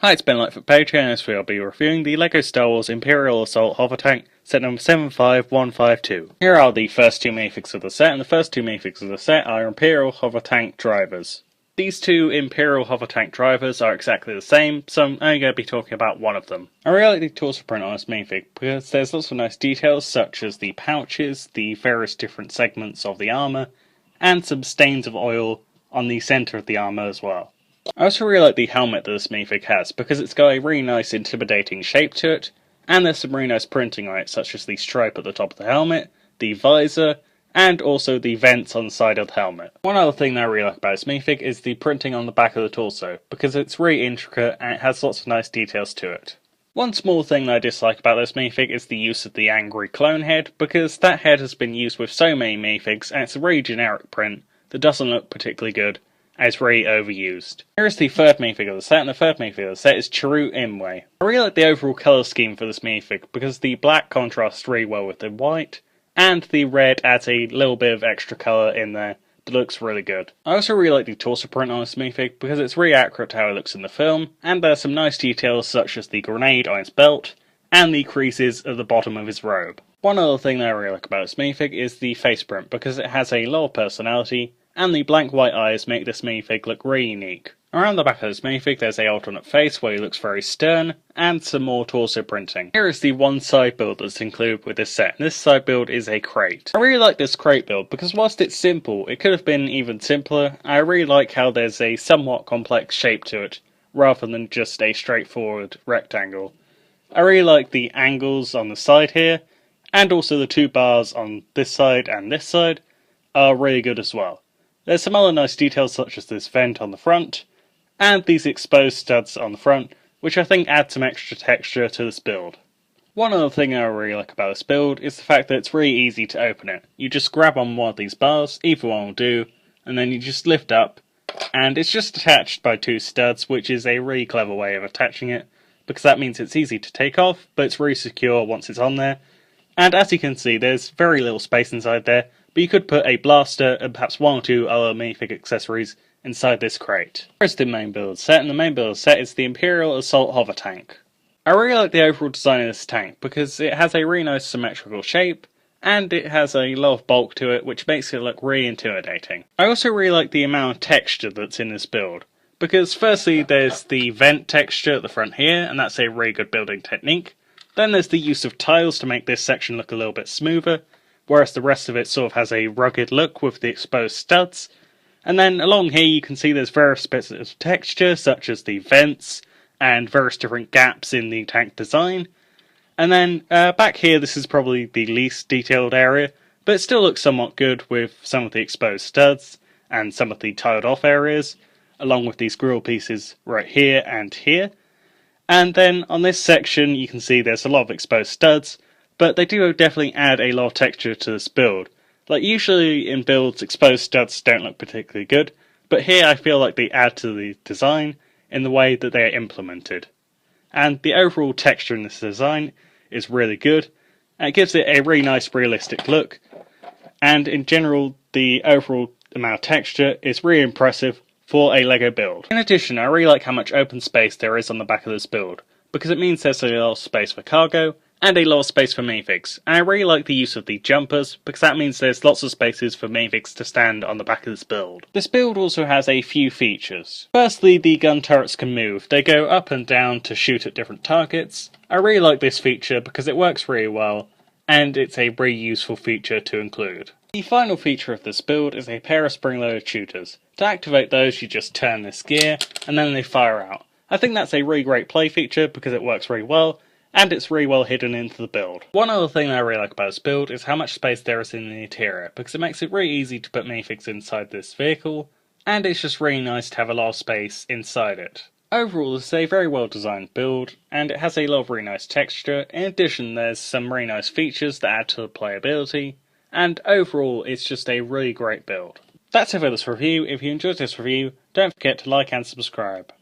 Hi, it's Ben Light for Page, and this video I'll be reviewing the LEGO Star Wars Imperial Assault Hovertank, set number 75152. Here are the first two minifigs of the set, and the first two minifigs of the set are Imperial Hovertank drivers. These two Imperial Hovertank drivers are exactly the same, so I'm only going to be talking about one of them. I really like the torso print on this minifig because there's lots of nice details such as the pouches, the various different segments of the armour, and some stains of oil on the centre of the armour as well. I also really like the helmet that this minifig has, because it's got a really nice intimidating shape to it, and there's some really nice printing on it, such as the stripe at the top of the helmet, the visor, and also the vents on the side of the helmet. One other thing that I really like about this minifig is the printing on the back of the torso, because it's really intricate and it has lots of nice details to it. One small thing that I dislike about this minifig is the use of the angry clone head, because that head has been used with so many minifigs and it's a really generic print that doesn't look particularly good. It's really overused. Here is the third minifig of the set, and the third minifig of the set is Chiru Imwe. I really like the overall colour scheme for this minifig because the black contrasts really well with the white, and the red adds a little bit of extra colour in there that looks really good. I also really like the torso print on this minifig because it's really accurate to how it looks in the film, and there's some nice details such as the grenade on his belt, and the creases at the bottom of his robe. One other thing that I really like about this minifig is the face print because it has a lot of personality, and the blank white eyes make this minifig look really unique. Around the back of this minifig there's a alternate face where he looks very stern, and some more torso printing. Here is the one side build that's included with this set, and this side build is a crate. I really like this crate build because whilst it's simple, it could have been even simpler. I really like how there's a somewhat complex shape to it, rather than just a straightforward rectangle. I really like the angles on the side here, and also the two bars on this side and this side are really good as well. There's some other nice details such as this vent on the front, and these exposed studs on the front, which I think add some extra texture to this build. One other thing I really like about this build is the fact that it's really easy to open it. You just grab on one of these bars, either one will do, and then you just lift up, and it's just attached by two studs, which is a really clever way of attaching it, because that means it's easy to take off, but it's really secure once it's on there. And as you can see, there's very little space inside there, but you could put a blaster and perhaps one or two other minifig accessories inside this crate. Here's the main build set, and the main build set is the Imperial Assault Hovertank. I really like the overall design of this tank because it has a really nice symmetrical shape, and it has a lot of bulk to it, which makes it look really intimidating. I also really like the amount of texture that's in this build, because firstly there's the vent texture at the front here, and that's a really good building technique. Then there's the use of tiles to make this section look a little bit smoother, whereas the rest of it sort of has a rugged look with the exposed studs. And then along here you can see there's various bits of texture, such as the vents, and various different gaps in the tank design. And then back here this is probably the least detailed area, but it still looks somewhat good with some of the exposed studs, and some of the tiled off areas, along with these grill pieces right here and here. And then on this section you can see there's a lot of exposed studs, but they do definitely add a lot of texture to this build. Like usually in builds, exposed studs don't look particularly good, but here I feel like they add to the design in the way that they are implemented. And the overall texture in this design is really good, and it gives it a really nice realistic look, and in general the overall amount of texture is really impressive for a LEGO build. In addition, I really like how much open space there is on the back of this build, because it means there's a lot of space for cargo, and a lot of space for minifigs. And I really like the use of the jumpers, because that means there's lots of spaces for minifigs to stand on the back of this build. This build also has a few features. Firstly, the gun turrets can move. They go up and down to shoot at different targets. I really like this feature because it works really well, and it's a really useful feature to include. The final feature of this build is a pair of spring-loaded shooters. To activate those, you just turn this gear, and then they fire out. I think that's a really great play feature because it works really well, and it's really well hidden into the build. One other thing that I really like about this build is how much space there is in the interior, because it makes it really easy to put minifigs inside this vehicle, and it's just really nice to have a lot of space inside it. Overall, this is a very well designed build, and it has a lot of really nice texture. In addition, there's some really nice features that add to the playability, and overall it's just a really great build. That's it for this review. If you enjoyed this review, don't forget to like and subscribe.